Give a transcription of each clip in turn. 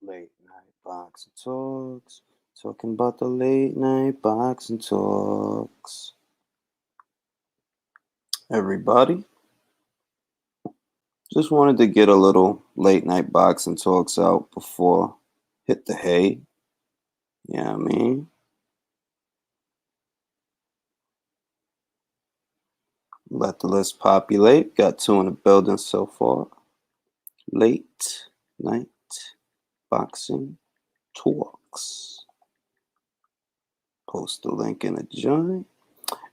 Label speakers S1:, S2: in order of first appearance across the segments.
S1: Late night boxing talks. Talking about the late night boxing talks. Everybody, just wanted to get a little late night boxing talks out before hit the hay. Yeah, I mean, let the list populate. Got two in the building so far. Late night boxing talks. Post the link in the joint.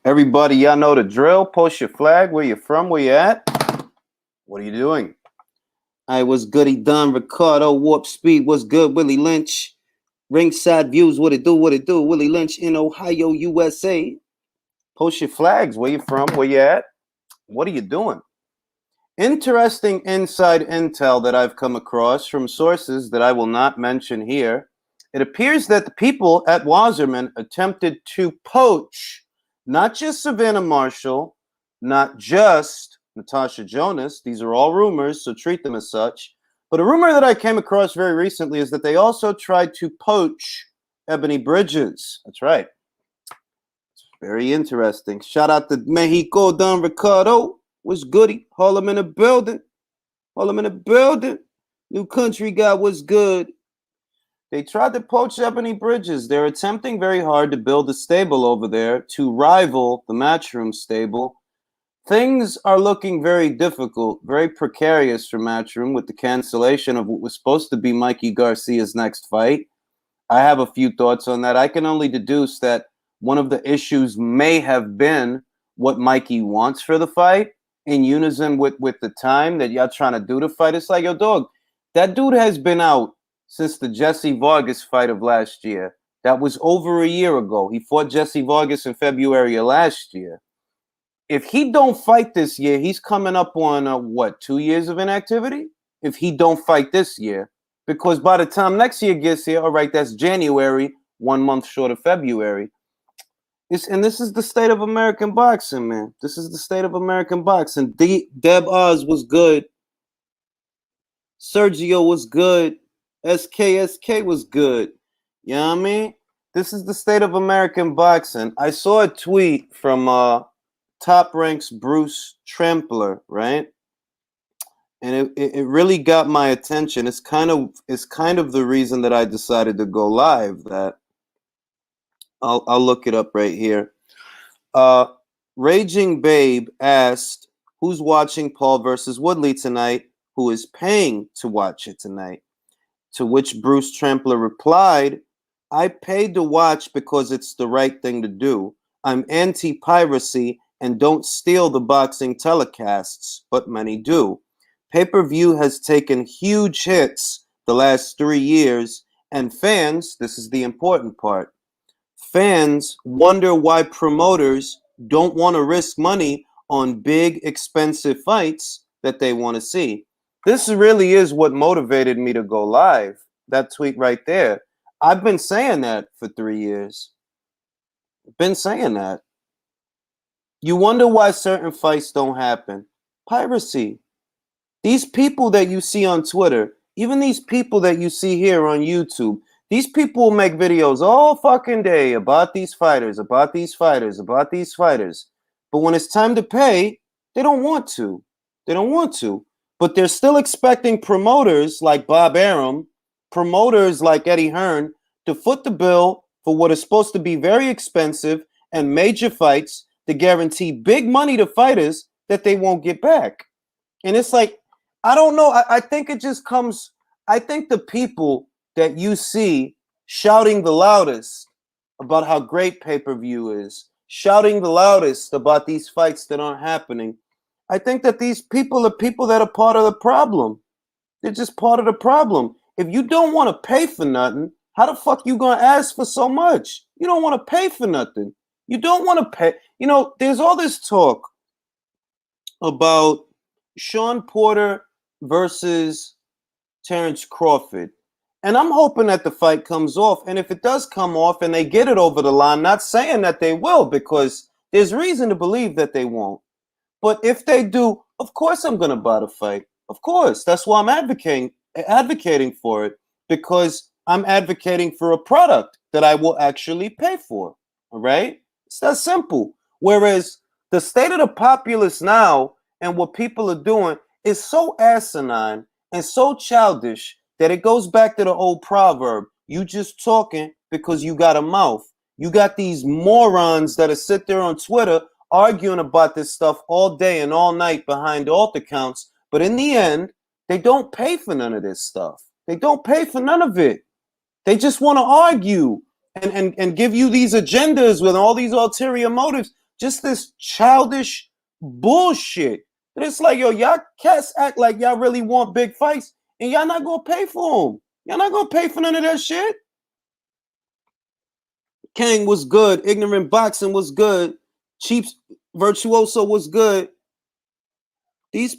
S1: Everybody, y'all know the drill. Post your flag. Where you from? Where you at? What are you doing? I was goody Don Ricardo, Warp Speed, what's good, Willie Lynch. Ringside Views, what it do, what it do. Willie Lynch in Ohio, USA. Post your flags. Where you from? Where you at? What are you doing? Interesting inside intel that I've come across from sources that I will not mention here. It appears that the people at Wasserman attempted to poach not just Savannah Marshall, not just Natasha Jonas. These are all rumors, so treat them as such. But a rumor that I came across very recently is that they also tried to poach Ebony Bridges. That's right. It's very interesting. Shout out to Mexico, Don Ricardo. What's goody? Harlem in the building. Harlem in the building. New Country guy, what's good? They tried to poach Ebony Bridges. They're attempting very hard to build a stable over there to rival the Matchroom stable. Things are looking very difficult, very precarious for Matchroom with the cancellation of what was supposed to be Mikey Garcia's next fight. I have a few thoughts on that. I can only deduce that one of the issues may have been what Mikey wants for the fight in unison with the time that y'all trying to do the fight. It's like, yo, dog, that dude has been out since the Jesse Vargas fight of last year. That was over a year ago. He fought Jesse Vargas in February of last year. If he don't fight this year, he's coming up on, 2 years of inactivity? If he don't fight this year. Because by the time next year gets here, all right, that's January, 1 month short of February. And this is the state of American boxing, man. This is the state of American boxing. Deb Oz was good. Sergio was good. SKSK was good. You know what I mean? This is the state of American boxing. I saw a tweet from Top Rank's Bruce Trampler, right? And it really got my attention. It's kind of the reason that I decided to go live. That I'll look it up right here. Raging Babe asked, "Who's watching Paul versus Woodley tonight? Who is paying to watch it tonight?" To which Bruce Trampler replied, "I paid to watch because it's the right thing to do. I'm anti-piracy and don't steal the boxing telecasts, but many do. Pay-per-view has taken huge hits the last 3 years, and fans," this is the important part, "fans wonder why promoters don't want to risk money on big, expensive fights that they want to see." This really is what motivated me to go live. That tweet right there. I've been saying that for 3 years. Been saying that. You wonder why certain fights don't happen. Piracy. These people that you see on Twitter, even these people that you see here on YouTube, these people will make videos all fucking day about these fighters, about these fighters, about these fighters. But when it's time to pay, they don't want to. They don't want to. But they're still expecting promoters like Bob Arum, promoters like Eddie Hearn, to foot the bill for what is supposed to be very expensive and major fights to guarantee big money to fighters that they won't get back. And it's like, I don't know. I think it just comes, I think the people that you see shouting the loudest about how great pay-per-view is, shouting the loudest about these fights that aren't happening, I think that these people are people that are part of the problem. They're just part of the problem. If you don't want to pay for nothing, how the fuck you gonna ask for so much? You don't want to pay for nothing. You don't want to pay. You know, there's all this talk about Sean Porter versus Terrence Crawford. And I'm hoping that the fight comes off. And if it does come off and they get it over the line, not saying that they will, because there's reason to believe that they won't. But if they do, of course I'm going to buy the fight. Of course. That's why I'm advocating for it. because I'm advocating for a product that I will actually pay for. All right? It's that simple. Whereas the state of the populace now and what people are doing is so asinine and so childish that it goes back to the old proverb, you just talking because you got a mouth. You got these morons that sit there on Twitter arguing about this stuff all day and all night behind alt accounts, but in the end, they don't pay for none of this stuff. They don't pay for none of it. They just want to argue and give you these agendas with all these ulterior motives. Just this childish bullshit. And it's like, yo, y'all cats act like y'all really want big fights, and y'all not gonna pay for them. Y'all not gonna pay for none of that shit. Kang was good. Ignorant Boxing was good. Cheap Virtuoso was good. These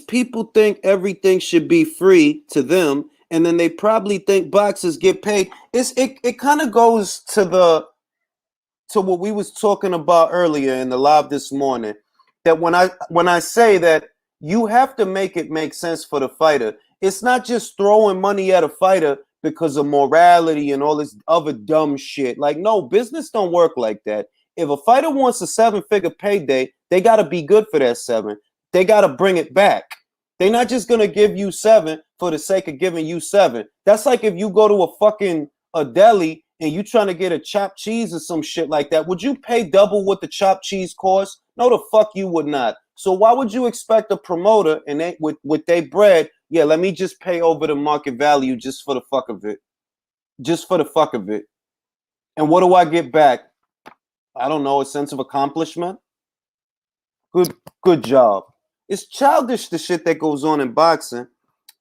S1: people think everything should be free to them, and then they probably think boxers get paid. It kind of goes to what we was talking about earlier in the live this morning. That when I say that you have to make it make sense for the fighter, it's not just throwing money at a fighter because of morality and all this other dumb shit. Like, no, business don't work like that. If a fighter wants a 7-figure payday, they got to be good for that 7. They got to bring it back. They're not just going to give you 7 for the sake of giving you 7. That's like if you go to a deli and you trying to get a chopped cheese or some shit like that. Would you pay double what the chopped cheese costs? No, the fuck you would not. So why would you expect a promoter and they with their bread? Yeah, let me just pay over the market value just for the fuck of it. Just for the fuck of it. And what do I get back? I don't know, a sense of accomplishment? Good job. It's childish, the shit that goes on in boxing,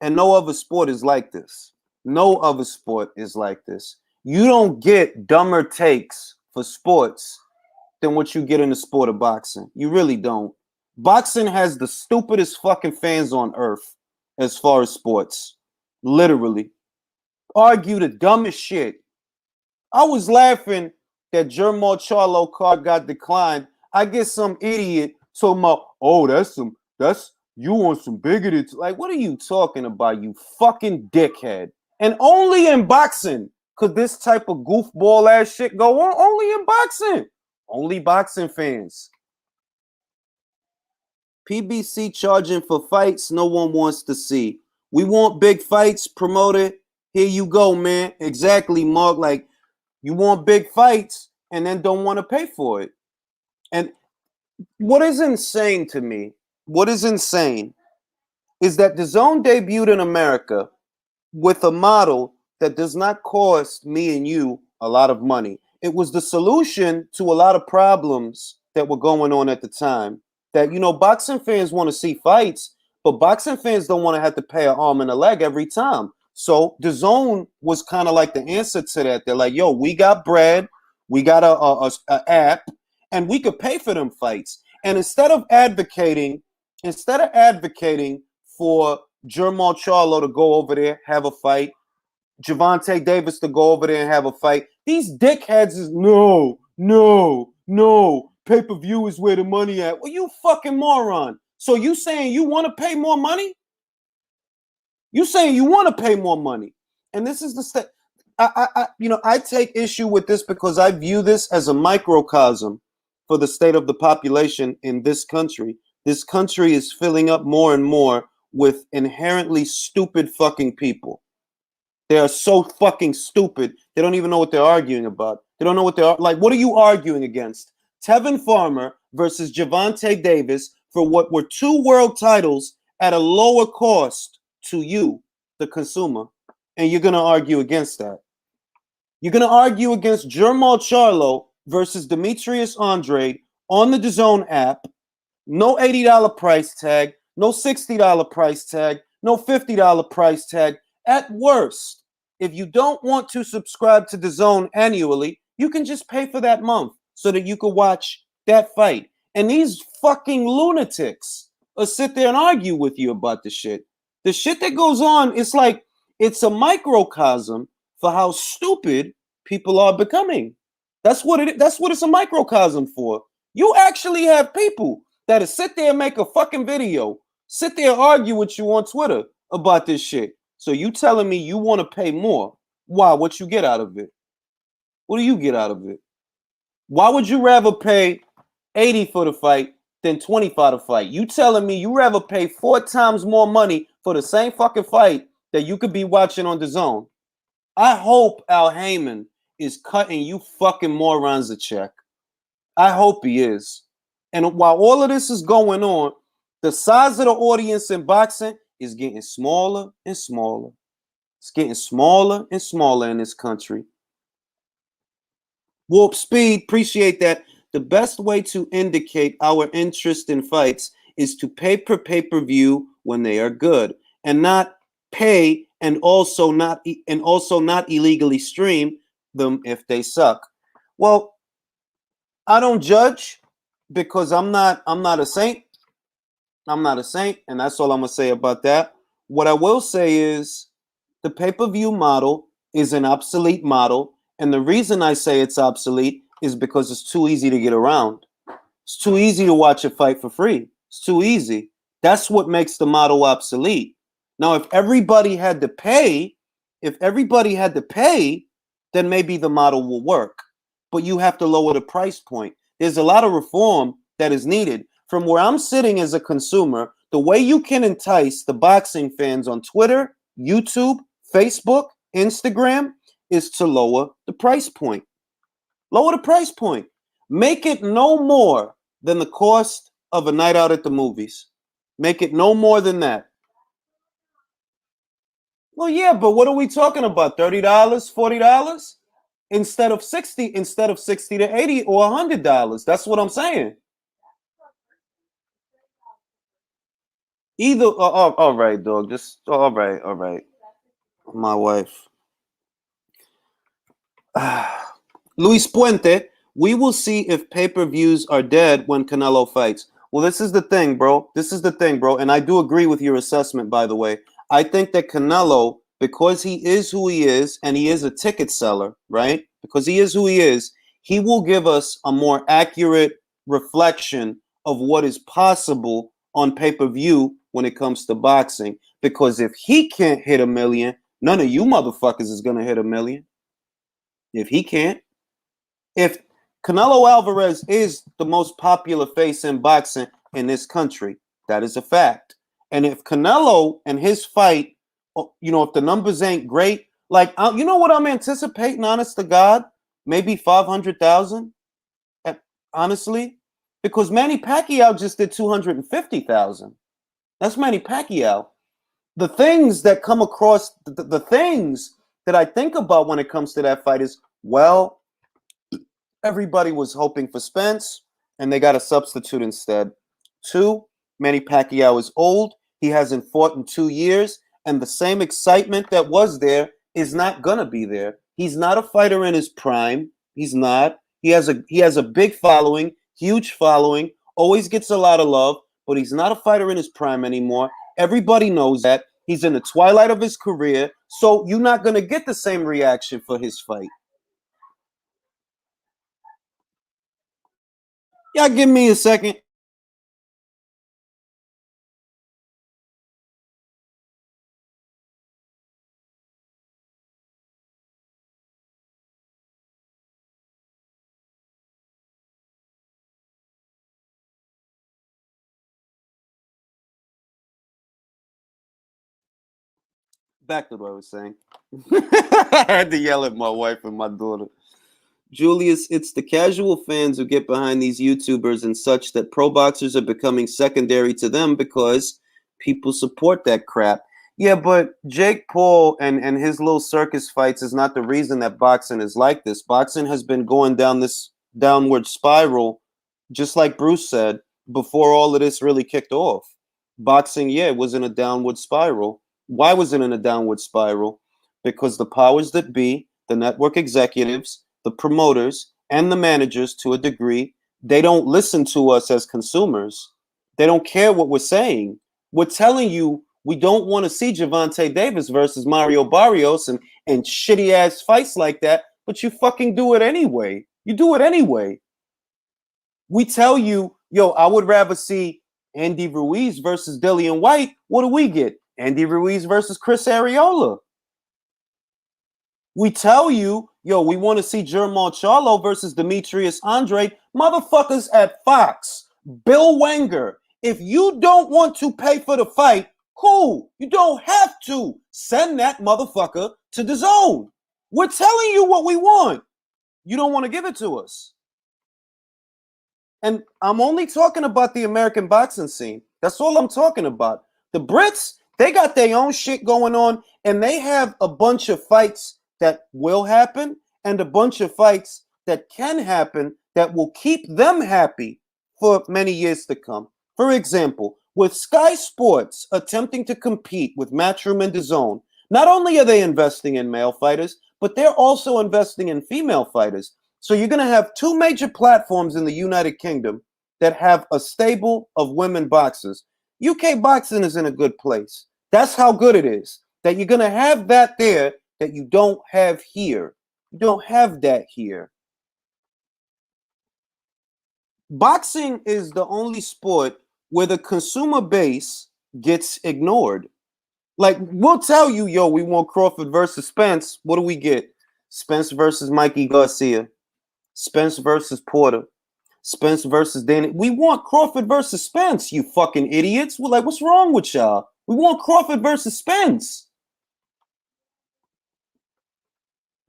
S1: and no other sport is like this. No other sport is like this. You don't get dumber takes for sports than what you get in the sport of boxing. You really don't. Boxing has the stupidest fucking fans on earth as far as sports. Literally. Argue the dumbest shit. I was laughing that Jermall Charlo card got declined. I get some idiot talking about, oh, you want some bigoted. Like, what are you talking about, you fucking dickhead? And only in boxing could this type of goofball ass shit go on. Only in boxing. Only boxing fans. PBC charging for fights no one wants to see. We want big fights promoted. Here you go, man. Exactly, Mark. Like, you want big fights and then don't want to pay for it. And what is insane to me, is that DAZN debuted in America with a model that does not cost me and you a lot of money. It was the solution to a lot of problems that were going on at the time. That, boxing fans want to see fights, but boxing fans don't want to have to pay an arm and a leg every time. So DAZN was kind of like the answer to that. They're like, yo, we got bread, we got a app, and we could pay for them fights. And instead of advocating for Jermall Charlo to go over there, have a fight, Gervonta Davis to go over there and have a fight, these dickheads is no. Pay-per-view is where the money at. Well, you fucking moron. So you saying you want to pay more money? You saying you want to pay more money? And this is the step. I take issue with this because I view this as a microcosm for the state of the population in this country. This country is filling up more and more with inherently stupid fucking people. They are so fucking stupid. They don't even know what they're arguing about. They don't know what they're like. What are you arguing against? Tevin Farmer versus Gervonta Davis for what were 2 world titles at a lower cost to you, the consumer. And you're going to argue against that. You're going to argue against Jermall Charlo versus Demetrius Andrade on the DAZN app. No $80 price tag. No $60 price tag. No $50 price tag. At worst, if you don't want to subscribe to DAZN annually, you can just pay for that month so that you can watch that fight. And these fucking lunatics will sit there and argue with you about the shit. The shit that goes on, it's like, it's a microcosm for how stupid people are becoming. That's what it's a microcosm for. You actually have people that sit there and make a fucking video, sit there and argue with you on Twitter about this shit. So you telling me you want to pay more? Why? What you get out of it? What do you get out of it? Why would you rather pay 80 for the fight than 20 for the fight? You telling me you rather pay 4 times more money for the same fucking fight that you could be watching on the zone? I hope Al Haymon is cutting you fucking morons a check. I hope he is. And while all of this is going on, the size of the audience in boxing is getting smaller and smaller. It's getting smaller and smaller in this country. Warp Speed, appreciate that. The best way to indicate our interest in fights is to pay per pay-per-view when they are good, and not pay and also not illegally stream them if they suck. Well, I don't judge because I'm not a saint. I'm not a saint, and that's all I'm gonna say about that. What I will say is the pay-per-view model is an obsolete model, and the reason I say it's obsolete is because it's too easy to get around. It's too easy to watch a fight for free. It's too easy. That's what makes the model obsolete. Now, if everybody had to pay, then maybe the model will work. But you have to lower the price point. There's a lot of reform that is needed. From where I'm sitting as a consumer, the way you can entice the boxing fans on Twitter, YouTube, Facebook, Instagram is to lower the price point. Lower the price point. Make it no more than the cost of a night out at the movies. Make it no more than that. Well, yeah, but what are we talking about? $30, $40? Instead of 60 to 80 or $100. That's what I'm saying. Either all right, dog. Just all right. My wife. Luis Puente, we will see if pay-per-views are dead when Canelo fights. Well, this is the thing, bro. And I do agree with your assessment, by the way. I think that Canelo, because he is who he is, and he is a ticket seller, right? Because he is who he is, he will give us a more accurate reflection of what is possible on pay-per-view when it comes to boxing. Because if he can't hit a million, none of you motherfuckers is going to hit a million. If he can't. If Canelo Alvarez is the most popular face in boxing in this country, that is a fact. And if Canelo and his fight, if the numbers ain't great, like, you know what I'm anticipating, honest to God? Maybe 500,000, honestly. Because Manny Pacquiao just did 250,000. That's Manny Pacquiao. The things that come across, the things that I think about when it comes to that fight is, well, everybody was hoping for Spence, and they got a substitute instead. 2, Manny Pacquiao is old. He hasn't fought in 2 years, and the same excitement that was there is not gonna be there. He's not a fighter in his prime. He's not. He has a big following, huge following, always gets a lot of love, but he's not a fighter in his prime anymore. Everybody knows that. He's in the twilight of his career, so you're not gonna get the same reaction for his fight. Y'all give me a second. Back to what I was saying. I had to yell at my wife and my daughter. Julius, it's the casual fans who get behind these YouTubers and such that pro boxers are becoming secondary to them because people support that crap. Yeah, but Jake Paul and his little circus fights is not the reason that boxing is like this. Boxing has been going down this downward spiral, just like Bruce said, before all of this really kicked off. Boxing, yeah, it was in a downward spiral. Why was it in a downward spiral? Because the powers that be, the network executives, the promoters, and the managers, to a degree, they don't listen to us as consumers. They don't care what we're saying. We're telling you we don't want to see Gervonta Davis versus Mario Barrios and shitty ass fights like that, but you fucking do it anyway. You do it anyway. We tell you, yo, I would rather see Andy Ruiz versus Dillian White. What do we get? Andy Ruiz versus Chris Arreola. We tell you, yo, we want to see Jermall Charlo versus Demetrius Andrade. Motherfuckers at Fox, Bill Wenger, if you don't want to pay for the fight, cool. You don't have to. Send that motherfucker to the zone. We're telling you what we want. You don't want to give it to us. And I'm only talking about the American boxing scene. That's all I'm talking about. The Brits, they got their own shit going on, and they have a bunch of fights that will happen and a bunch of fights that can happen that will keep them happy for many years to come. For example, with Sky Sports attempting to compete with Matchroom and DAZN, not only are they investing in male fighters, but they're also investing in female fighters. So you're going to have two major platforms in the United Kingdom that have a stable of women boxers. UK boxing is in a good place. That's how good it is. That you're going to have that there that you don't have here. You don't have that here. Boxing is the only sport where the consumer base gets ignored. Like, we'll tell you, yo, we want Crawford versus Spence. What do we get? Spence versus Mikey Garcia. Spence versus Porter. Spence versus Danny. We want Crawford versus Spence, you fucking idiots. We're like, what's wrong with y'all? We want Crawford versus Spence.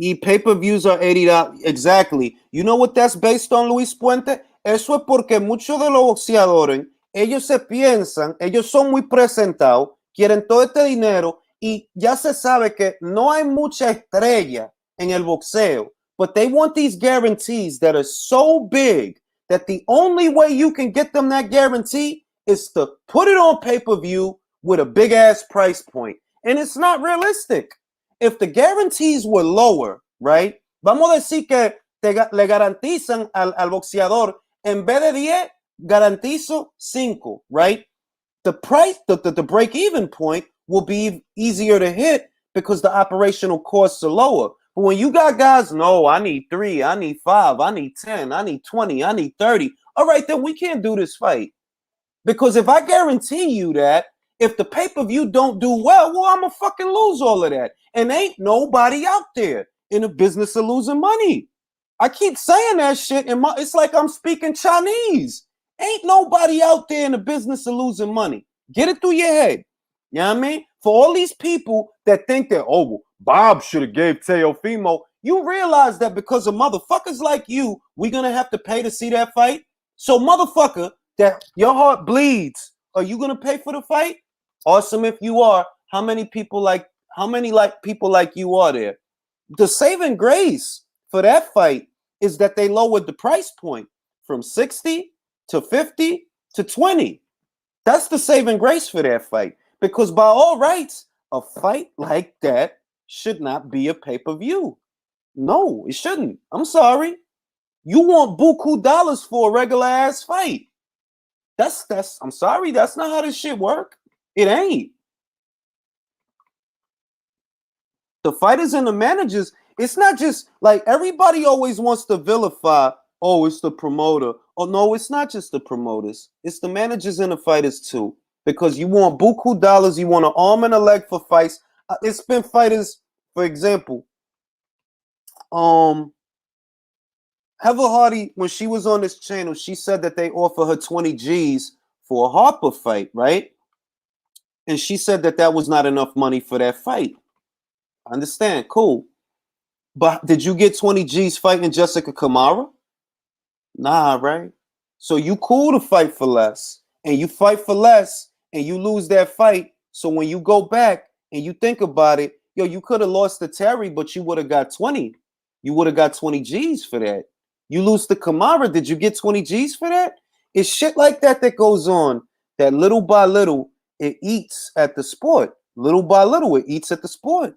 S1: Pay-per-views are $80. Exactly. You know what that's based on, Luis Puente? Eso es porque muchos de los boxeadores, ellos se piensan, ellos son muy presentados, quieren todo este dinero y ya se sabe que no hay mucha estrella en el boxeo. But they want these guarantees that are so big that the only way you can get them that guarantee is to put it on pay-per-view with a big-ass price point. And it's not realistic. If the guarantees were lower, right? Vamos a decir que le garantizan al boxeador, en vez de 10, garantizo 5, right? The price, the break-even point will be easier to hit because the operational costs are lower. But when you got guys, no, I need 3, I need 5, I need 10, I need 20, I need 30. All right, then we can't do this fight. Because if I guarantee you that, if the pay-per-view don't do well, I'm going to fucking lose all of that. And ain't nobody out there in the business of losing money. I keep saying that shit, and it's like I'm speaking Chinese. Ain't nobody out there in the business of losing money. Get it through your head. You know what I mean? For all these people that think that, oh, well, Bob should have gave Teofimo, you realize that because of motherfuckers like you, we're going to have to pay to see that fight? So, motherfucker, that your heart bleeds, are you going to pay for the fight? Awesome if you are. How many people like you are there? The saving grace for that fight is that they lowered the price point from 60 to 50 to 20. That's the saving grace for that fight. Because by all rights, a fight like that should not be a pay-per-view. No, it shouldn't. I'm sorry. You want buku dollars for a regular ass fight. I'm sorry, that's not how this shit work. It ain't. The fighters and the managers, it's not just like everybody always wants to vilify, oh, it's the promoter. Oh, no, it's not just the promoters. It's the managers and the fighters too. Because you want buku dollars, you want an arm and a leg for fights. It's been fighters, for example, Heather Hardy, when she was on this channel, she said that they offer her 20 G's for a Harper fight, right? And she said that that was not enough money for that fight. I understand, cool. But did you get 20 G's fighting Jessica Kamara? Nah, right? So you cool to fight for less. And you fight for less and you lose that fight. So when you go back and you think about it, yo, you could have lost to Terry, but you would have got 20. You would have got 20 G's for that. You lose to Kamara, did you get 20 G's for that? It's shit like that that goes on, that little by little, it eats at the sport. Little by little, it eats at the sport.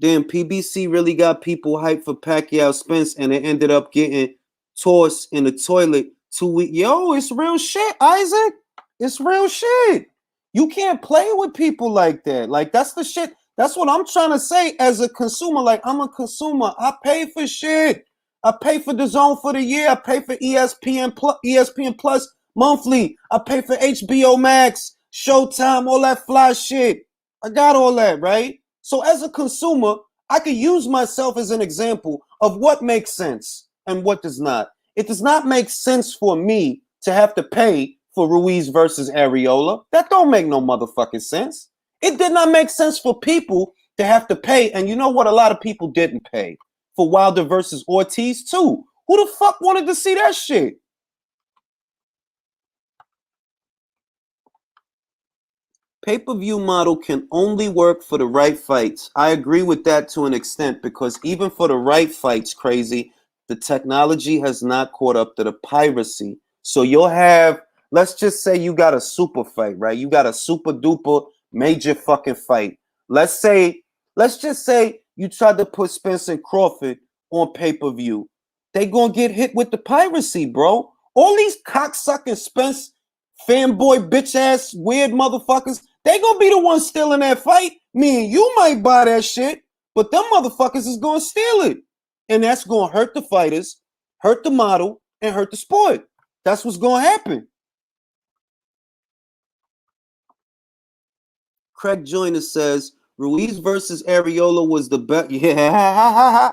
S1: Damn, PBC really got people hyped for Pacquiao Spence, and it ended up getting tossed in the toilet 2 weeks. Yo, it's real shit, Isaac. It's real shit. You can't play with people like that. Like, that's the shit. That's what I'm trying to say as a consumer. Like, I'm a consumer. I pay for shit. I pay for DAZN for the year. I pay for ESPN Plus monthly. I pay for HBO Max. Showtime, all that fly shit. I got all that, right? So as a consumer, I could use myself as an example of what makes sense and what does not. It does not make sense for me to have to pay for Ruiz versus Areola. That don't make no motherfucking sense. It did not make sense for people to have to pay, and you know what? A lot of people didn't pay for Wilder versus Ortiz too. Who the fuck wanted to see that shit? Pay-per-view model can only work for the right fights. I agree with that to an extent because even for the right fights, crazy, the technology has not caught up to the piracy. So you'll have, let's just say you got a super fight, right? You got a super duper major fucking fight. Let's just say you tried to put Spencer and Crawford on pay-per-view. They gonna get hit with the piracy, bro. All these cocksucking Spence fanboy bitch ass weird motherfuckers, they gonna be the ones stealing that fight. Me and you might buy that shit, but them motherfuckers is gonna steal it. And that's gonna hurt the fighters, hurt the model, and hurt the sport. That's what's gonna happen. Craig Joyner says Ruiz versus Areola was the best. Yeah.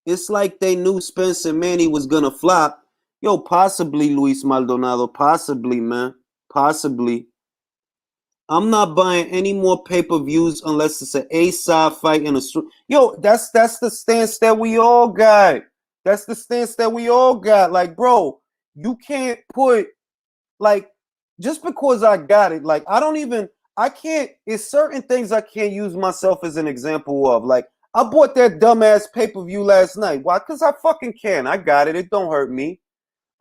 S1: It's like they knew Spencer Manny was gonna flop. Yo, possibly Luis Maldonado. Possibly, man. Possibly. I'm not buying any more pay-per-views unless it's an A-side fight in a yo, that's the stance that we all got. That's the stance that we all got. Like, bro, you can't put like just because I got it, like I can't, it's certain things I can't use myself as an example of. Like, I bought that dumbass pay-per-view last night. Why? Because I fucking can. I got it. It don't hurt me.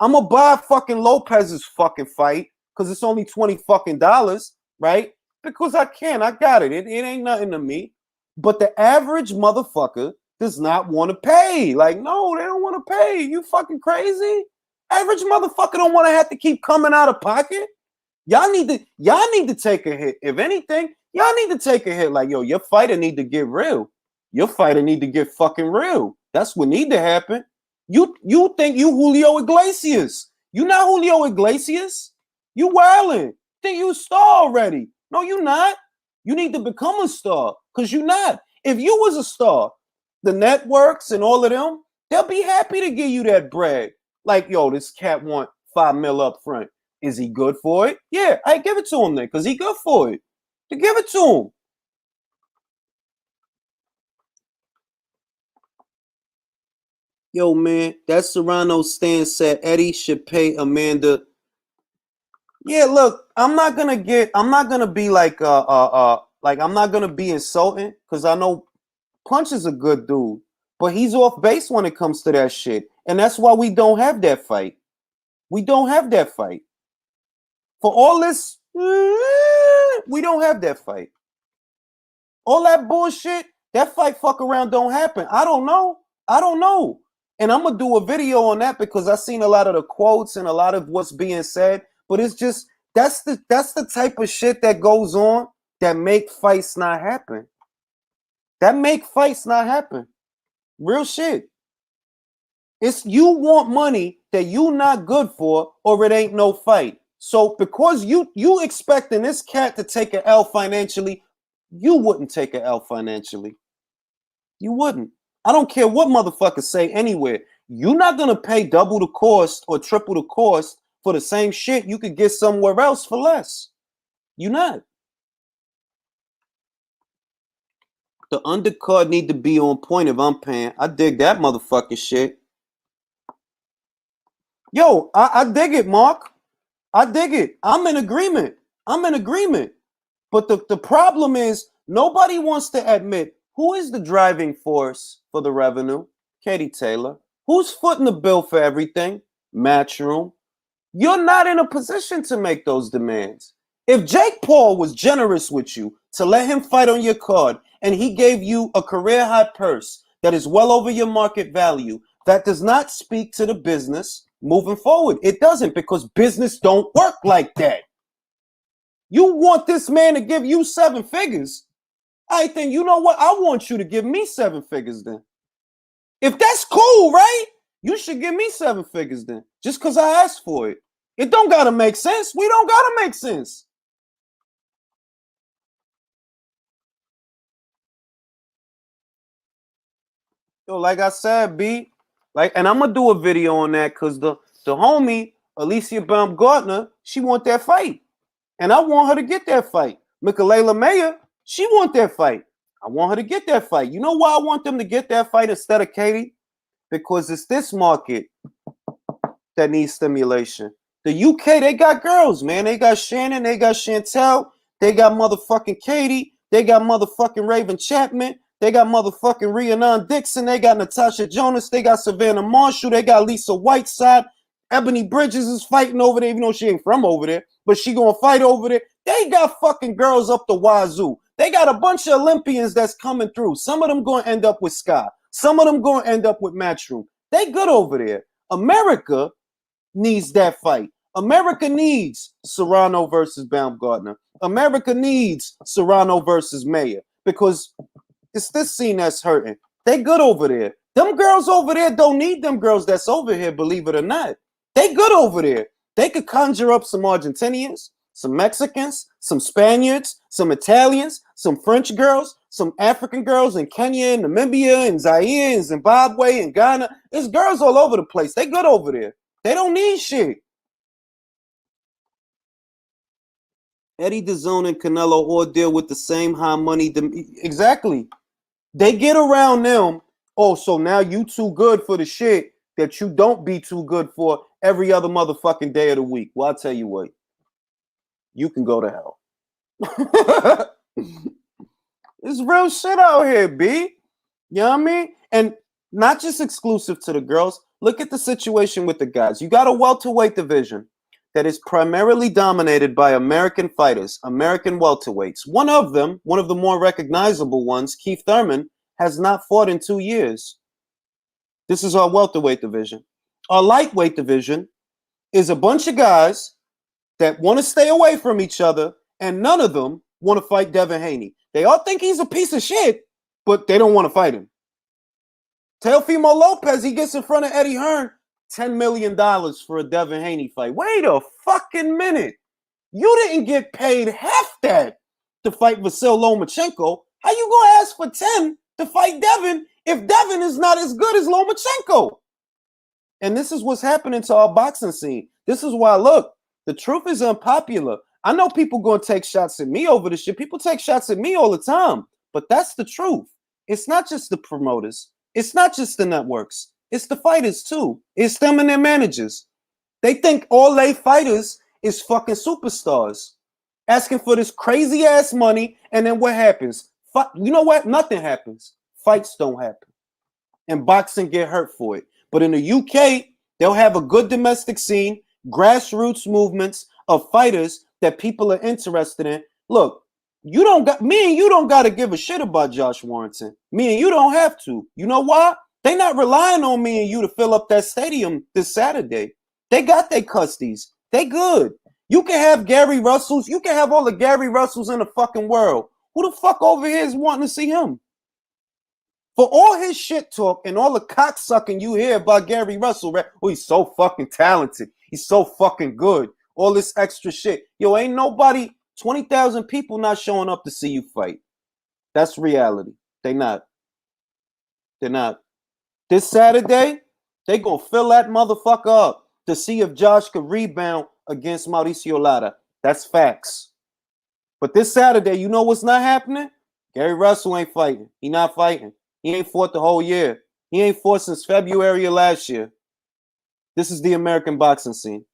S1: I'm gonna buy fucking Lopez's fucking fight because it's only $20 fucking dollars, right? Because I can. I got it. It ain't nothing to me. But the average motherfucker does not want to pay. Like, no, they don't want to pay. You fucking crazy? Average motherfucker don't want to have to keep coming out of pocket. Y'all need to take a hit. If anything, y'all need to take a hit. Like, yo, your fighter need to get real. Your fighter need to get fucking real. That's what need to happen. You think you Julio Iglesias. You not Julio Iglesias. You wildin'. Think you a star already. No, you not. You need to become a star because you not. If you was a star, the networks and all of them, they'll be happy to give you that bread. Like, yo, this cat want $5 million up front. Is he good for it? Yeah, I give it to him then because he good for it. To give it to him. Yo, man, that Serrano stand said Eddie should pay Amanda. Yeah, look, I'm not gonna be like I'm not gonna be insulting because I know Punch is a good dude, but he's off base when it comes to that shit. And that's why we don't have that fight. We don't have that fight. For all this, we don't have that fight. All that bullshit, that fight fuck around don't happen. I don't know. And I'm gonna do a video on that because I've seen a lot of the quotes and a lot of what's being said. But it's just that's the type of shit that goes on that make fights not happen. That make fights not happen. Real shit. It's you want money that you not good for, or it ain't no fight. So because you expecting this cat to take an L financially, you wouldn't take an L financially. You wouldn't. I don't care what motherfuckers say anywhere. You're not gonna pay double the cost or triple the cost for the same shit you could get somewhere else for less. You're not. The undercard need to be on point if I'm paying. I dig that motherfucking shit. Yo, I dig it, Mark. I dig it. I'm in agreement. But the problem is nobody wants to admit who is the driving force for the revenue? Katie Taylor. Who's footing the bill for everything? Matchroom. You're not in a position to make those demands. If Jake Paul was generous with you to let him fight on your card and he gave you a career high purse that is well over your market value, that does not speak to the business moving forward. It doesn't, because business don't work like that. You want this man to give you 7 figures. I think, you know what? I want you to give me 7 figures then. If that's cool, right? You should give me 7 figures then. Just because I asked for it. It don't gotta make sense. We don't gotta make sense. Yo, like I said, B, and I'm gonna do a video on that because the homie Alicia Baumgartner, she want that fight, and I want her to get that fight. Mikaela Mayer, she want that fight. I want her to get that fight. You know why I want them to get that fight instead of Katie? Because it's this market that needs stimulation. The UK, they got girls, man. They got Shannon, they got Chantel, they got motherfucking Katie, they got motherfucking Raven Chapman, they got motherfucking Rhiannon Dixon, they got Natasha Jonas, they got Savannah Marshall, they got Lisa Whiteside. Ebony Bridges is fighting over there, even though she ain't from over there, but she gonna fight over there. They got fucking girls up the wazoo. They got a bunch of Olympians that's coming through. Some of them gonna end up with Sky. Some of them gonna end up with Matchroom. They good over there. America needs that fight. America needs Serrano versus Baumgartner. America needs Serrano versus Mayer because it's this scene that's hurting. They good over there. Them girls over there don't need them girls that's over here, believe it or not. They good over there. They could conjure up some Argentinians, some Mexicans, some Spaniards, some Italians, some French girls, some African girls in Kenya and Namibia and Zaire and Zimbabwe and Ghana. There's girls all over the place. They good over there. They don't need shit. Eddie DAZN and Canelo all deal with the same high money. Exactly. They get around them. Oh, so now you too good for the shit that you don't be too good for every other motherfucking day of the week. Well, I'll tell you what. You can go to hell. It's real shit out here, B. You know what I mean? And not just exclusive to the girls. Look at the situation with the guys. You got a welterweight division that is primarily dominated by American fighters, American welterweights. One of them, one of the more recognizable ones, Keith Thurman, has not fought in 2 years. This is our welterweight division. Our lightweight division is a bunch of guys that want to stay away from each other, and none of them want to fight Devin Haney. They all think he's a piece of shit, but they don't want to fight him. Teofimo Lopez, he gets in front of Eddie Hearn, $10 million for a Devin Haney fight. Wait a fucking minute. You didn't get paid half that to fight Vasyl Lomachenko. How you gonna ask for 10 to fight Devin if Devin is not as good as Lomachenko? And this is what's happening to our boxing scene. This is why, look, the truth is unpopular. I know people gonna take shots at me over this shit. People take shots at me all the time, but that's the truth. It's not just the promoters. It's not just the networks. It's the fighters too. It's them and their managers. They think all they fighters is fucking superstars, asking for this crazy ass money, and then what happens? You know what? Nothing happens. Fights don't happen, and boxing get hurt for it. But in the UK, they'll have a good domestic scene, grassroots movements of fighters that people are interested in. Look, me and you don't got to give a shit about Josh Warrington. Me and you don't have to. You know why? They not relying on me and you to fill up that stadium this Saturday. They got their custies. They good. You can have Gary Russells. You can have all the Gary Russells in the fucking world. Who the fuck over here is wanting to see him? For all his shit talk and all the cocksucking you hear about Gary Russell, right? Oh, he's so fucking talented. He's so fucking good. All this extra shit. Yo, ain't nobody, 20,000 people not showing up to see you fight. That's reality. They not. They're not. This Saturday, they gonna fill that motherfucker up to see if Josh could rebound against Mauricio Lara. That's facts. But this Saturday, you know what's not happening? Gary Russell ain't fighting. He not fighting. He ain't fought the whole year. He ain't fought since February of last year. This is the American boxing scene.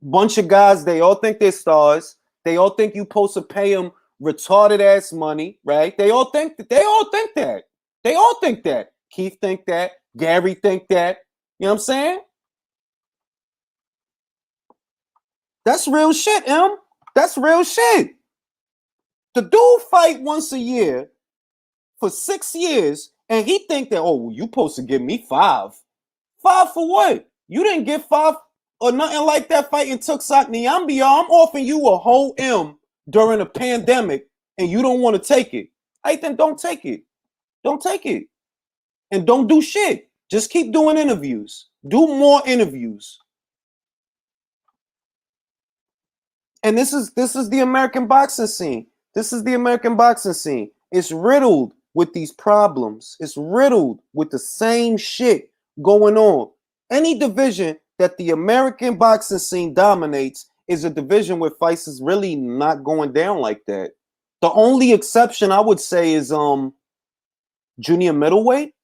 S1: Bunch of guys, they all think they're stars. They all think you supposed to pay them retarded ass money, right? They all think that. They all think that. They all think that. Keith think that. Gary think that. You know what I'm saying? That's real shit, M. That's real shit. The dude fight once a year for 6 years, and he think that, oh, you supposed to give me 5. 5 for what? You didn't get 5 or nothing like that fighting Tuxak Nyambia. I'm offering you a whole M during a pandemic, and you don't want to take it. I think don't take it. Don't take it. And don't do shit. Just keep doing interviews. Do more interviews. And this is the American boxing scene. This is the American boxing scene. It's riddled with these problems. It's riddled with the same shit going on. Any division that the American boxing scene dominates is a division where fights is really not going down like that. The only exception I would say is junior middleweight.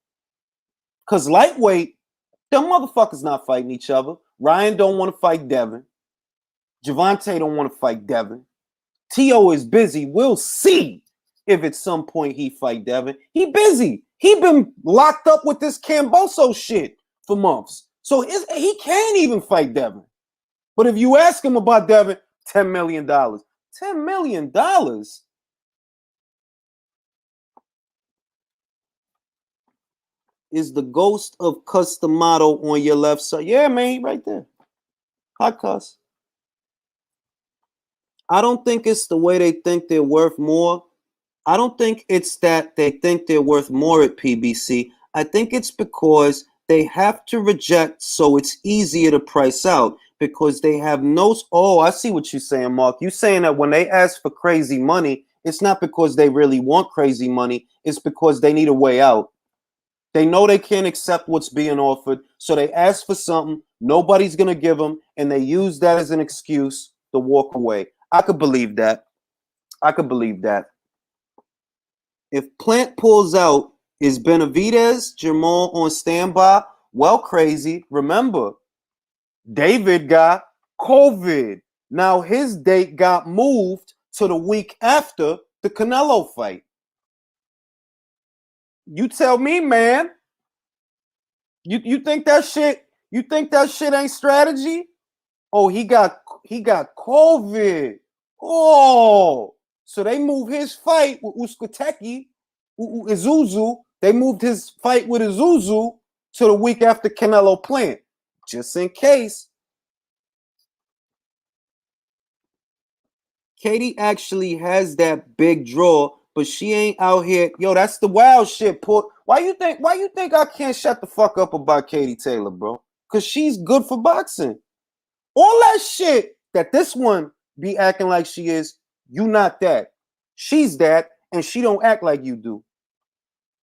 S1: Cause lightweight, them motherfuckers not fighting each other. Ryan don't want to fight Devin. Javante don't want to fight Devin. T.O. is busy. We'll see if at some point he fight Devin. He busy. He been locked up with this Camboso shit for months. So he can't even fight Devin. But if you ask him about Devin, $10 million. $10 million? Is the ghost of Customato on your left side? Yeah, man, right there. Hi, Cuss. I don't think it's the way they think they're worth more. I don't think it's that they think they're worth more at PBC. I think it's because they have to reject so it's easier to price out because they have no... Oh, I see what you're saying, Mark. You're saying that when they ask for crazy money, it's not because they really want crazy money. It's because they need a way out. They know they can't accept what's being offered, so they ask for something nobody's going to give them, and they use that as an excuse to walk away. I could believe that. I could believe that. If Plant pulls out, is Benavidez, Jamal on standby? Well, crazy. Remember, David got COVID. Now his date got moved to the week after the Canelo fight. You tell me, man. You think that shit? You think that shit ain't strategy? Oh, he got COVID. Oh, so they moved his fight with Uskuteki, Isuzu. They moved his fight with Isuzu to the week after Canelo Plant, just in case. Katie actually has that big draw, but she ain't out here. Yo, that's the wild shit. Why you think I can't shut the fuck up about Katie Taylor, bro? Because she's good for boxing. All that shit that this one be acting like she is, you not that. She's that, and she don't act like you do.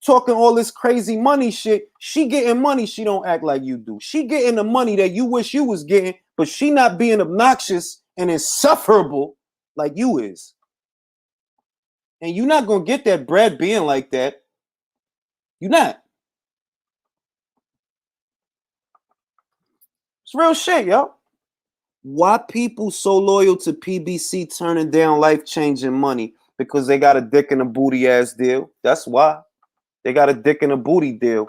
S1: Talking all this crazy money shit, she getting money, she don't act like you do. She getting the money that you wish you was getting, but she not being obnoxious and insufferable like you is. And you're not gonna get that bread being like that. You're not. It's real shit, yo. Why people so loyal to PBC turning down life-changing money? Because they got a dick and a booty ass deal. That's why. They got a dick and a booty deal.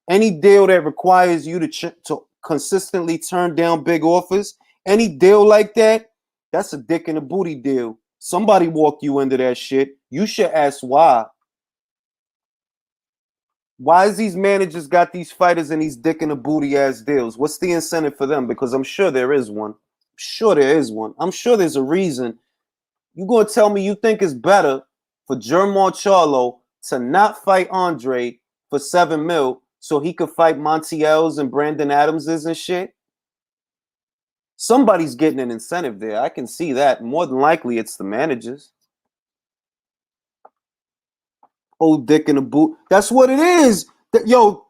S1: Any deal that requires you to consistently turn down big offers, any deal like that, that's a dick and a booty deal. Somebody walked you into that shit. You should ask why. Why is these managers got these fighters in these dick and a booty ass deals? What's the incentive for them? Because I'm sure there is one. Sure there is one. I'm sure there's a reason. You gonna tell me you think it's better for Germán Charlo to not fight Andre for $7 million so he could fight Montiel's and Brandon Adams's and shit? Somebody's getting an incentive there. I can see that. More than likely, it's the managers. Old dick in the boot. That's what it is. Yo,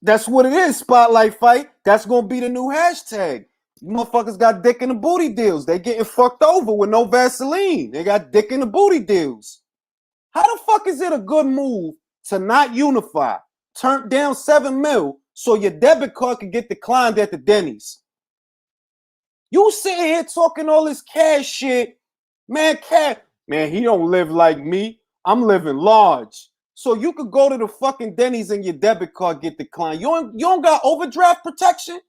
S1: that's what it is. Spotlight fight. That's gonna be the new hashtag. You motherfuckers got dick in the booty deals. They getting fucked over with no Vaseline. They got dick in the booty deals. How the fuck is it a good move to not unify? Turn down $7 million so your debit card can get declined at the Denny's. You sitting here talking all this cash shit. Man, he don't live like me. I'm living large. So you could go to the fucking Denny's and your debit card get declined. You don't got overdraft protection?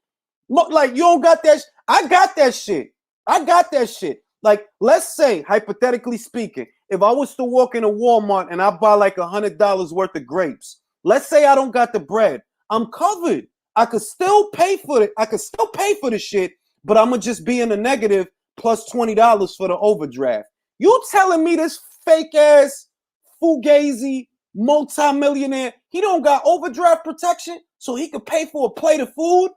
S1: Look, like you don't got that. I got that shit. I got that shit. Like, let's say, hypothetically speaking, if I was to walk into Walmart and I buy like $100 worth of grapes, let's say I don't got the bread, I'm covered. I could still pay for it. I could still pay for the shit, but I'm gonna just be in the negative plus $20 for the overdraft. You telling me this fake ass fugazi multi-millionaire, he don't got overdraft protection so he could pay for a plate of food?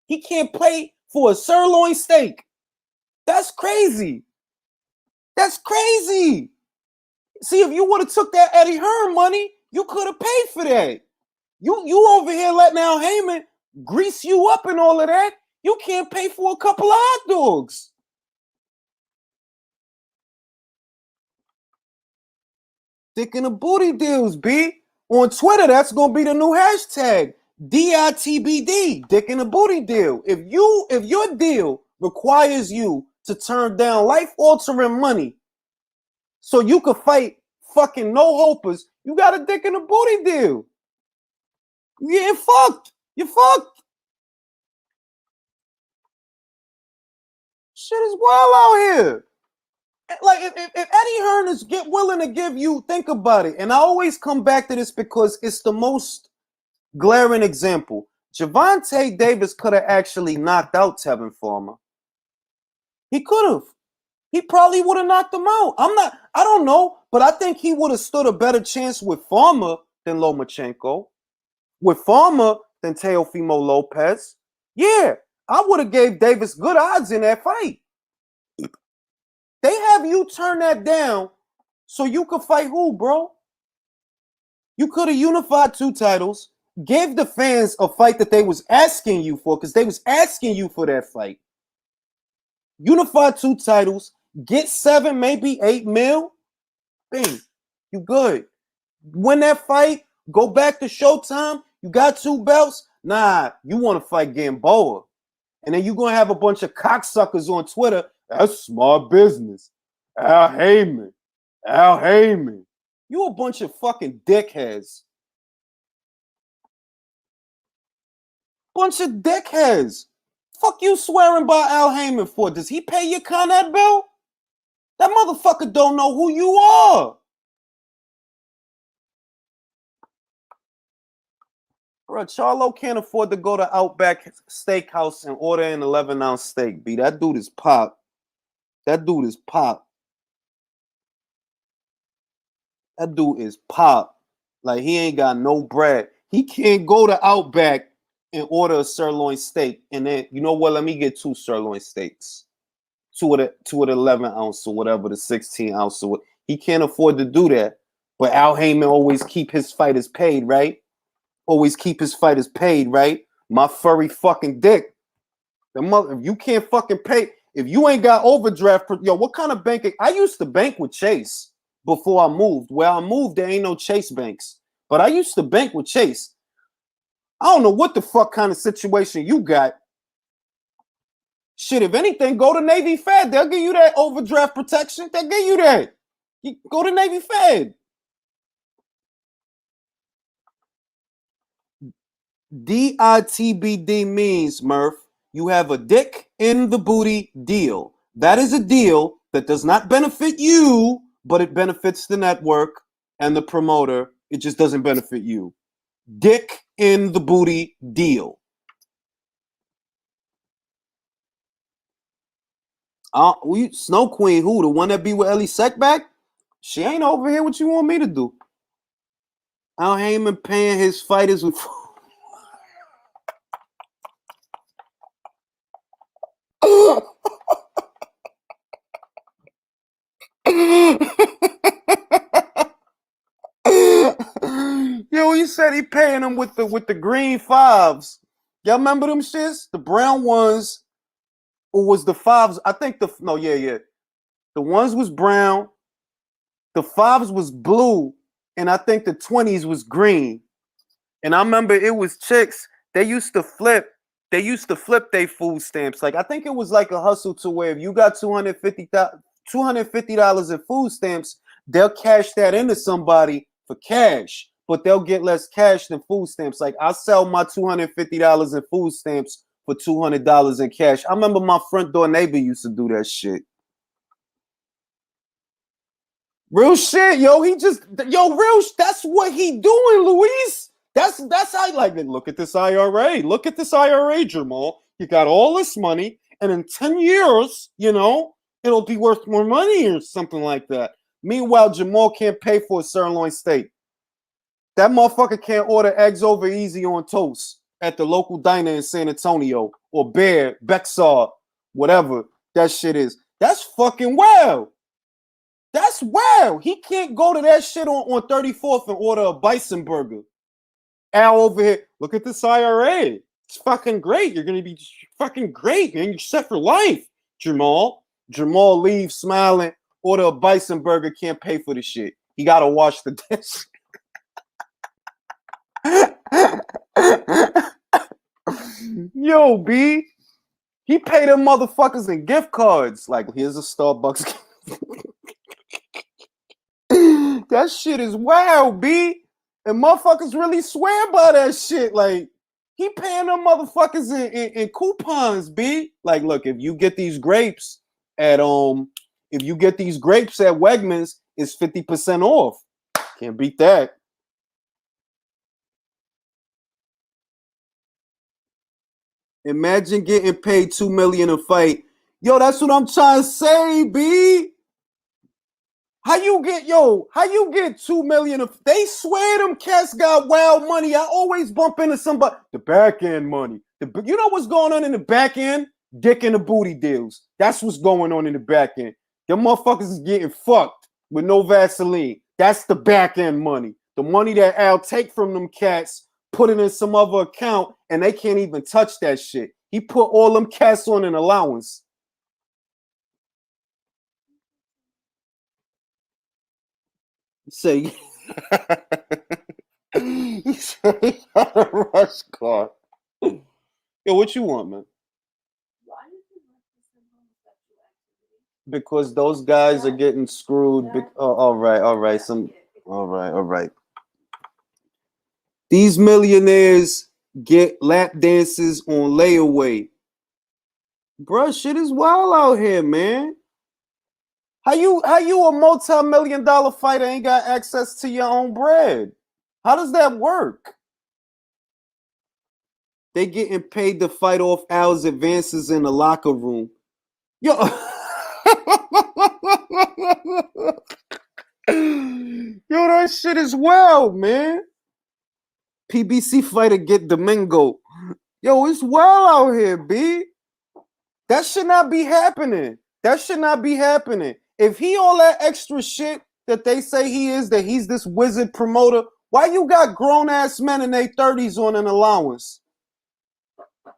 S1: He can't pay for a sirloin steak. That's crazy. That's crazy. See, if you would have took that Eddie Hearn money, you could have paid for that. You over here letting Al Haymon grease you up and all of that. You can't pay for a couple of hot dogs. Dick in the booty deals, B. On Twitter, that's gonna be the new hashtag. DITBD, dick in the booty deal. If your deal requires you to turn down life-altering money so you could fight fucking no-hopers, you got a dick in the booty deal. You getting fucked. You fucked. Shit is wild out here. Like if Eddie Hearn is willing to give you, think about it. And I always come back to this because it's the most glaring example. Gervonta Davis could have actually knocked out Tevin Farmer. He could have. He probably would have knocked him out. I don't know, but I think he would have stood a better chance with Farmer than Lomachenko. With Farmer than Teofimo Lopez. Yeah, I would have gave Davis good odds in that fight. They have you turn that down so you could fight who, bro? You could have unified 2 titles, gave the fans a fight that they was asking you for, because they was asking you for that fight. Unify 2 titles, get 7, maybe 8 mil. Bing, you good. Win that fight, go back to Showtime. You got 2 belts. Nah, you want to fight Gamboa. And then you're going to have a bunch of cocksuckers on Twitter. That's smart business. Al Haymon. You a bunch of fucking dickheads. Bunch of dickheads. Fuck you swearing by Al Haymon for? Does he pay your Con Ed bill? That motherfucker don't know who you are. Bro, Charlo can't afford to go to Outback Steakhouse and order an 11-ounce steak, B. That dude is pop. That dude is pop. Like, he ain't got no bread. He can't go to Outback and order a sirloin steak. And then, you know what? Let me get 2 sirloin steaks. 2 of the 11 ounce or whatever, the 16 ounce. Or what. He can't afford to do that. But Al Haymon always keep his fighters paid, right? My furry fucking dick. If you can't fucking pay, if you ain't got overdraft, what kind of banking? I used to bank with Chase before I moved. Where I moved, there ain't no Chase banks. But I used to bank with Chase. I don't know what the fuck kind of situation you got. Shit, if anything, go to Navy Fed. They'll give you that overdraft protection. They'll give you that. You go to Navy Fed. DITBD means, Murph, you have a dick in the booty deal. That is a deal that does not benefit you, but it benefits the network and the promoter. It just doesn't benefit you. Dick in the booty deal. Snow Queen, who? The one that be with Ellie Seckback? She ain't over here. What you want me to do? Al Haymon paying his fighters with... Yo, he said he paying them with the green 5s. Y'all remember them shits? The brown ones, or was the 5s? I think the ones was brown, the 5s was blue, and I think the 20s was green. And I remember it was chicks. They used to flip their food stamps. Like, I think it was like a hustle to where if you got $250 in food stamps, they'll cash that into somebody for cash, but they'll get less cash than food stamps. Like, I sell my $250 in food stamps for $200 in cash. I remember my front door neighbor used to do that shit. Real shit, yo. That's what he doing, Luis. That's how I like it. Look at this IRA. Look at this IRA, Jamal. You got all this money, and in 10 years, it'll be worth more money or something like that. Meanwhile, Jamal can't pay for a sirloin steak. That motherfucker can't order eggs over easy on toast at the local diner in San Antonio or Bear, Bexar, whatever that shit is. That's fucking wild. That's wild. He can't go to that shit on 34th and order a bison burger. Al over here, look at this IRA. It's fucking great. You're going to be fucking great, man. You're set for life, Jamal. Jamal leaves smiling, order a bison burger, can't pay for the shit. He got to wash the dish. Yo, B. He paid them motherfuckers in gift cards. Like, here's a Starbucks. That shit is wild, B. And motherfuckers really swear by that shit. Like, he paying them motherfuckers in coupons, B. Like, look, if you get these grapes at Wegmans, it's 50% off. Can't beat that. Imagine getting paid $2 million a fight. Yo, that's what I'm trying to say, B. How you get $2 million? They swear them cats got wild money. I always bump into somebody. The back end money. You know what's going on in the back end? Dick in the booty deals. That's what's going on in the back end. Them motherfuckers is getting fucked with no Vaseline. That's the back end money. The money that Al take from them cats, put it in some other account, and they can't even touch that shit. He put all them cats on an allowance. Say, he said he got a rush car. Yo, what you want, man? Because those guys are getting screwed. All right. All right. These millionaires get lap dances on layaway. Bruh, shit is wild out here, man. How you a multi-million-dollar fighter ain't got access to your own bread? How does that work? They getting paid to fight off Al's advances in the locker room. Yo. Yo, that shit is wild, man. PBC fighter get Domingo. Yo, it's wild out here, B. That should not be happening. If he all that extra shit that they say he is, that he's this wizard promoter, why you got grown-ass men in their 30s on an allowance?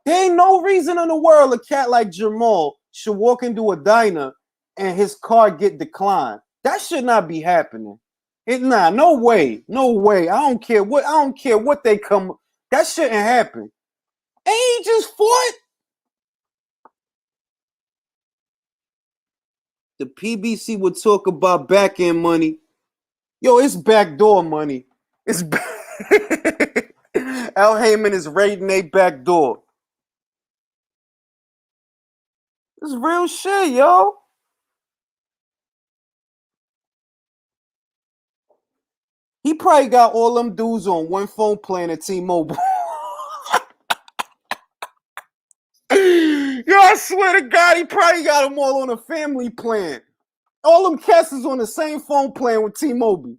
S1: There ain't no reason in the world a cat like Jamal should walk into a diner and his card get declined. That should not be happening. No way. I don't care what they come. That shouldn't happen. And he just fought. The PBC would talk about back end money. Yo, it's backdoor money. It's Al Haymon is raiding a back door. It's real shit, yo. He probably got all them dudes on one phone plan at T-Mobile. Yo, I swear to God, he probably got them all on a family plan. All them cats is on the same phone plan with T-Mobile.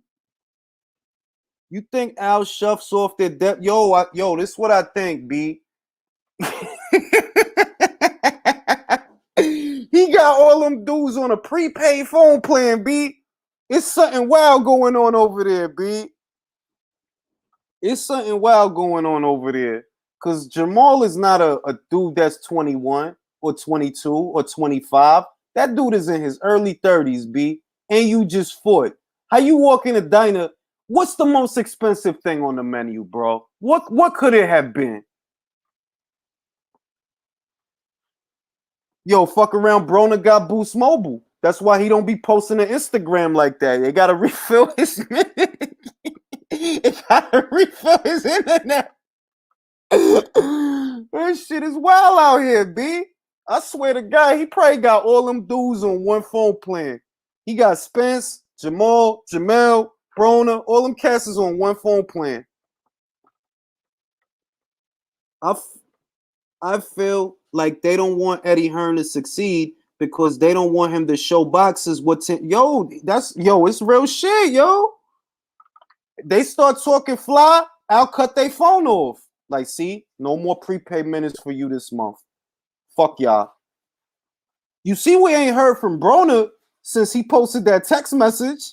S1: You think Al shuffs off their debt? Yo, this is what I think, B. He got all them dudes on a prepaid phone plan, B. It's something wild going on over there, B. It's something wild going on over there. Because Jamal is not a dude that's 21 or 22 or 25. That dude is in his early 30s, B. And you just fought. How you walk in a diner? What's the most expensive thing on the menu, bro? What could it have been? Yo, fuck around, Brona got Boost Mobile. That's why he don't be posting to Instagram like that. They gotta refill his internet. That shit is wild out here, B. I swear to God, he probably got all them dudes on one phone plan. He got Spence, Jamal, Jamel, Brona, all them cats is on one phone plan. I feel like they don't want Eddie Hearn to succeed because they don't want him to show boxers what's in. It's real shit, yo. They start talking fly, I'll cut their phone off. Like, see, no more prepaid minutes for you this month. Fuck y'all. You see, we ain't heard from Brona. since he posted that text message,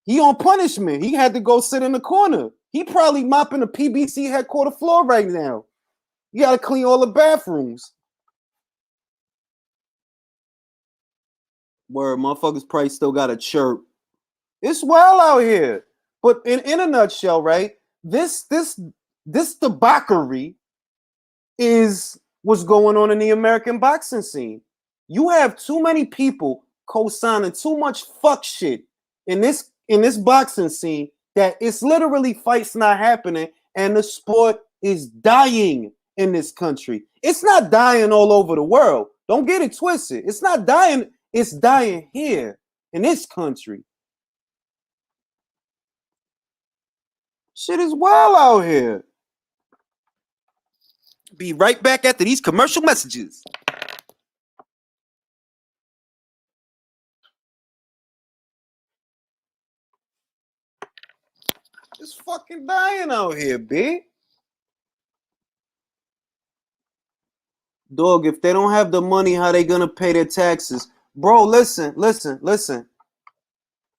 S1: he on punishment. He had to go sit in the corner. He probably mopping the PBC headquarter floor right now. You got to clean all the bathrooms. Where motherfuckers probably still got a chirp. It's wild out here. But in a nutshell, right? This debauchery is what's going on in the American boxing scene. You have too many people co-signing too much fuck shit in this boxing scene that it's literally fights not happening and the sport is dying in this country. It's not dying all over the world. Don't get it twisted. It's not dying. It's dying here in this country. Shit is wild out here. Be right back after these commercial messages. It's fucking dying out here, B. Dog, if they don't have the money, how they gonna pay their taxes? Bro, listen.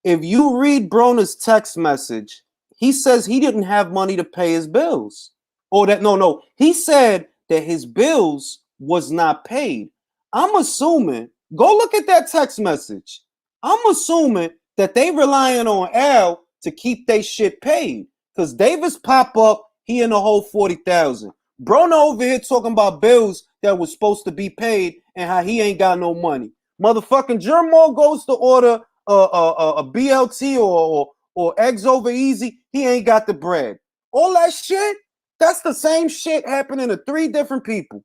S1: If you read Broner's text message, he says he didn't have money to pay his bills. Or that, no. He said that his bills was not paid. I'm assuming, go look at that text message. I'm assuming that they relying on Al to keep their shit paid. Because Davis pop up, he in the whole 40,000. Broner over here talking about bills that was supposed to be paid and how he ain't got no money. Motherfucking Jermall goes to order a BLT or eggs over easy. He ain't got the bread. All that shit, that's the same shit happening to 3 different people.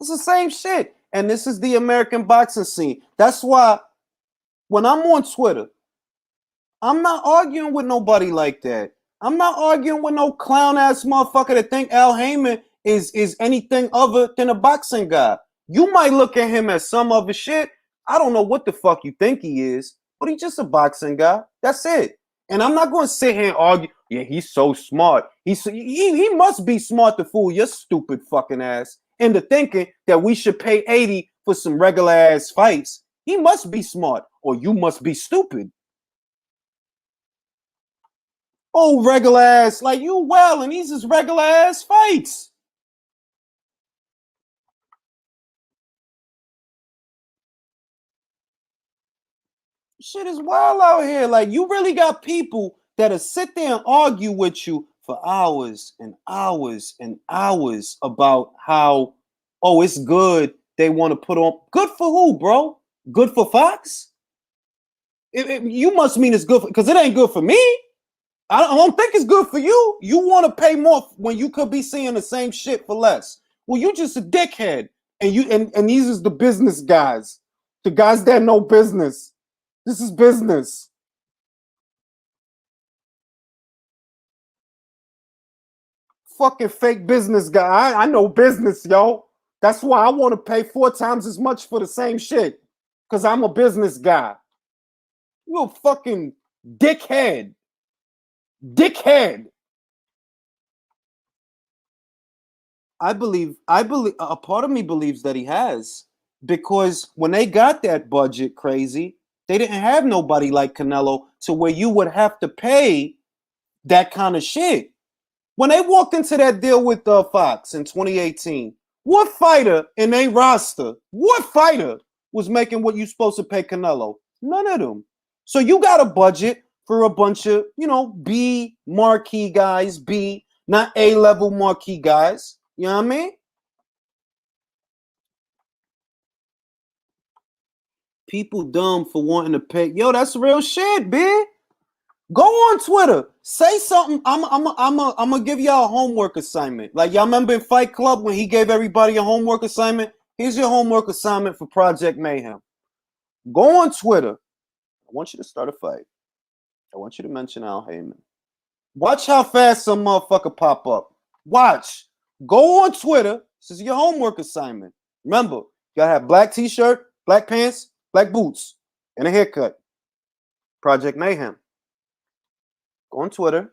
S1: It's the same shit. And this is the American boxing scene. That's why when I'm on Twitter, I'm not arguing with nobody like that. I'm not arguing with no clown ass motherfucker that think Al Haymon is anything other than a boxing guy. You might look at him as some other shit. I don't know what the fuck you think he is, but he's just a boxing guy. That's it. And I'm not going to sit here and argue, yeah, he's so smart. He must be smart to fool your stupid fucking ass into thinking that we should pay 80 for some regular ass fights. He must be smart, or you must be stupid. Oh, regular ass, like you well, and these is regular ass fights. Shit is wild out here. Like you really got people that'll sit there and argue with you for hours and hours and hours about how, oh, it's good. They want to put on good for who, bro? Good for Fox? You must mean it's good because it ain't good for me. I don't think it's good for you. You want to pay more when you could be seeing the same shit for less. Well, you just a dickhead. And these is the business guys. The guys that know business. This is business. Fucking fake business guy. I know business, yo. That's why I want to pay 4 times as much for the same shit. Because I'm a business guy. You a fucking dickhead. Dickhead. I believe a part of me believes that he has, because when they got that budget crazy, they didn't have nobody like Canelo to where you would have to pay that kind of shit. When they walked into that deal with Fox in 2018, what fighter in their roster, what fighter was making what you supposed to pay Canelo? None of them. So you got a budget for a bunch of, B marquee guys, B, not A-level marquee guys. You know what I mean? People dumb for wanting to pay. Yo, that's real shit, B. Go on Twitter. Say something. I'm gonna give y'all a homework assignment. Like y'all remember in Fight Club when he gave everybody a homework assignment? Here's your homework assignment for Project Mayhem. Go on Twitter. I want you to start a fight. I want you to mention Al Haymon. Watch how fast some motherfucker pop up. Watch. Go on Twitter. This is your homework assignment. Remember, you gotta have black t-shirt, black pants, black boots, and a haircut. Project Mayhem. Go on Twitter,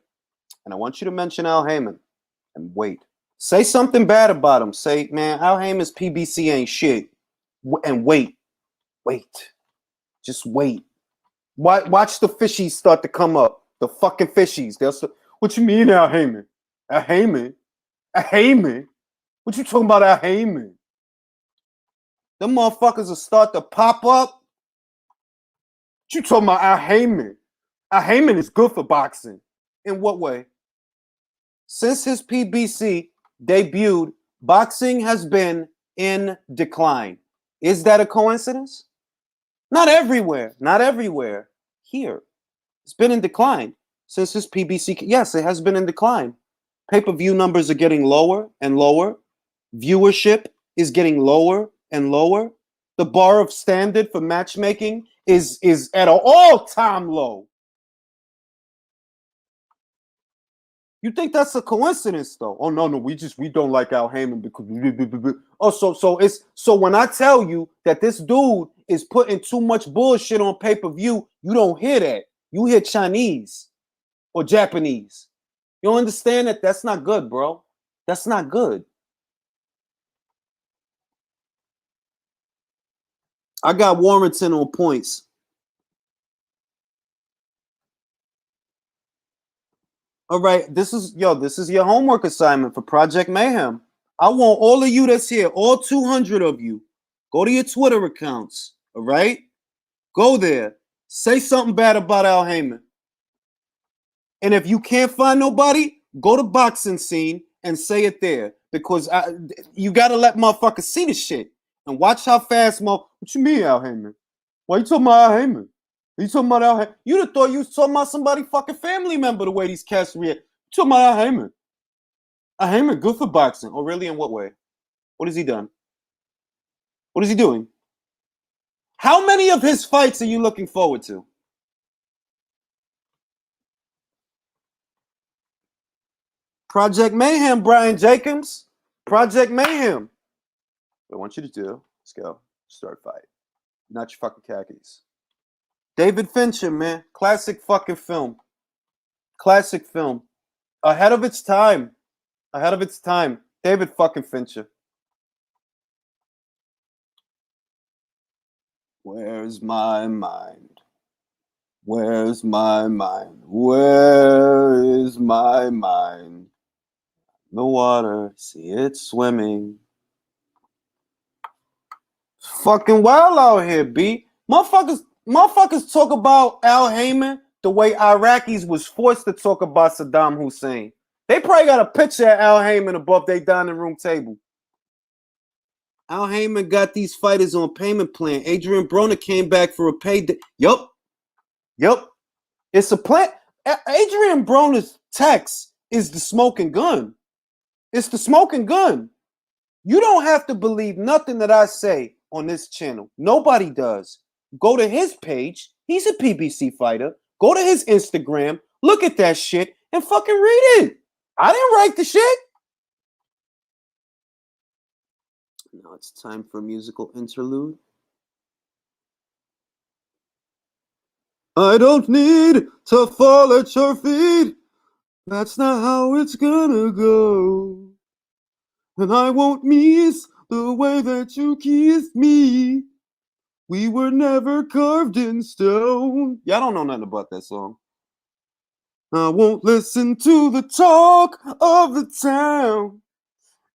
S1: and I want you to mention Al Haymon. And wait. Say something bad about him. Say, man, Al Haymon's PBC ain't shit. And wait. Just wait. Watch the fishies start to come up. The fucking fishies. What you mean, Al Haymon? Al Haymon? Al Haymon? What you talking about, Al Haymon? Them motherfuckers will start to pop up. What you talking about, Al Haymon? Al Haymon is good for boxing. In what way? Since his PBC debuted, boxing has been in decline. Is that a coincidence? Not everywhere. Not everywhere. Here. It's been in decline since his PBC. Yes, it has been in decline. Pay-per-view numbers are getting lower and lower. Viewership is getting lower and lower. The bar of standard for matchmaking is at an all-time low. You think that's a coincidence, though? Oh no, we don't like Al Haymon because so when I tell you that this dude is putting too much bullshit on pay-per-view, you don't hear that. You hear Chinese or Japanese. You don't understand that? That's not good, bro. That's not good. I got Warrington on points. All right, this is your homework assignment for Project Mayhem. I want all of you that's here, all 200 of you, go to your Twitter accounts, all right? Go there. Say something bad about Al Haymon. And if you can't find nobody, go to Boxing Scene and say it there. Because you got to let motherfuckers see the shit. And watch how fast, what you mean, Al Haymon? Why you talking about Al Haymon? You talking about Al Haymon? You'd have thought you was talking about somebody fucking family member the way these cats react. You talking about Al Haymon? Al Haymon good for boxing. Oh, really? In what way? What has he done? What is he doing? How many of his fights are you looking forward to? Project Mayhem, Brian Jacobs. Project Mayhem. What I want you to do, let's go. Start fight. Not your fucking khakis. David Fincher, man. Classic fucking film. Classic film. Ahead of its time. Ahead of its time. David fucking Fincher. Where's my mind? Where's my mind? Where is my mind? The water, see it swimming. Fucking wild out here, B. Motherfuckers talk about Al Haymon the way Iraqis was forced to talk about Saddam Hussein. They probably got a picture of Al Haymon above their dining room table. Al Haymon got these fighters on payment plan. Adrian Broner came back for a payday. Yup. It's a plan. Adrian Broner's text is the smoking gun. It's the smoking gun. You don't have to believe nothing that I say on this channel. Nobody does. Go to his page. He's a PBC fighter. Go to his Instagram. Look at that shit and fucking read it. I didn't write the shit. Now it's time for a musical interlude. I don't need to fall at your feet. That's not how it's gonna go. And I won't miss the way that you kissed me. We were never carved in stone. Y'all don't know nothing about that song. I won't listen to the talk of the town.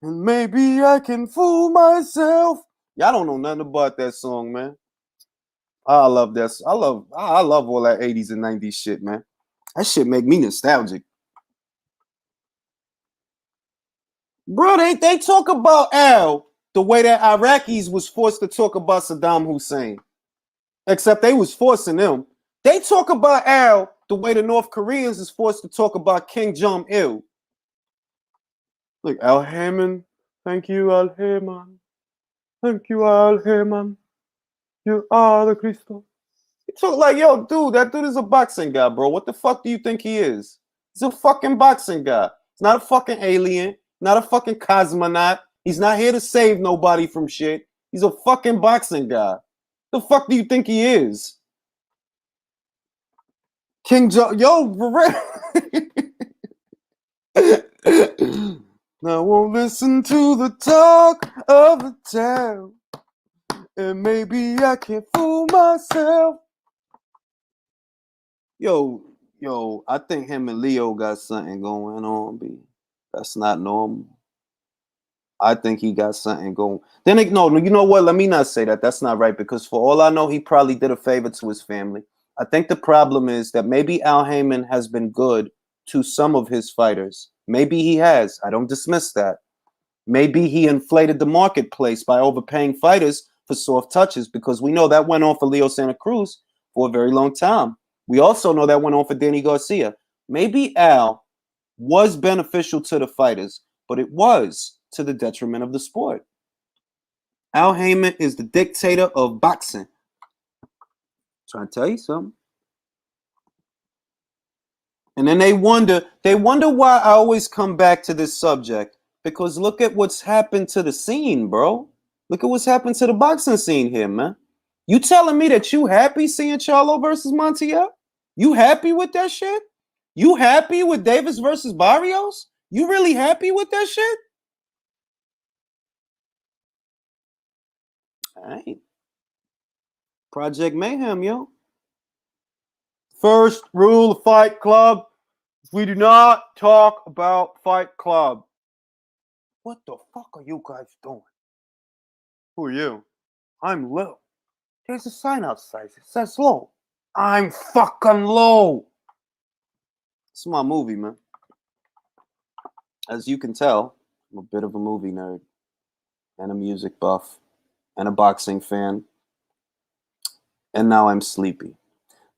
S1: And maybe I can fool myself. Y'all don't know nothing about that song, man. I love this. I love all that 80s and 90s shit, man. That shit make me nostalgic. Bro, they talk about Al the way that Iraqis was forced to talk about Saddam Hussein. Except they was forcing them. They talk about Al the way the North Koreans is forced to talk about Kim Jong-il. Like, Al Haymon, thank you, Al Haymon. Thank you, Al Haymon. You are the Cristo. You talk like, yo, dude, that dude is a boxing guy, bro. What the fuck do you think he is? He's a fucking boxing guy. He's not a fucking alien. Not a fucking cosmonaut. He's not here to save nobody from shit. He's a fucking boxing guy. The fuck do you think he is? King John, yo, for real. Now won't listen to the talk of the town. And maybe I can fool myself. Yo, I think him and Leo got something going on, B. That's not normal. I think he got something going. Then, no, you know what? Let me not say that. That's not right, because for all I know, he probably did a favor to his family. I think the problem is that maybe Al Haymon has been good to some of his fighters. Maybe he has. I don't dismiss that. Maybe he inflated the marketplace by overpaying fighters for soft touches, because we know that went on for Leo Santa Cruz for a very long time. We also know that went on for Danny Garcia. Maybe Al was beneficial to the fighters, but it was to the detriment of the sport. Al Haymon is the dictator of boxing. Trying to tell you something. And then they wonder why I always come back to this subject. Because look at what's happened to the scene, bro. Look at what's happened to the boxing scene here, man. You telling me that you happy seeing Charlo versus Montiel? You happy with that shit? You happy with Davis versus Barrios? You really happy with that shit? All right. Project Mayhem, yo. First rule of Fight Club: we do not talk about Fight Club. What the fuck are you guys doing? Who are you? I'm Lil. There's a sign outside. It says low. I'm fucking low. It's my movie, man. As you can tell, I'm a bit of a movie nerd and a music buff and a boxing fan. And now I'm sleepy.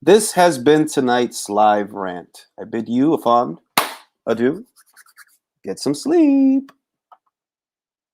S1: This has been tonight's live rant. I bid you a fond adieu. Get some sleep.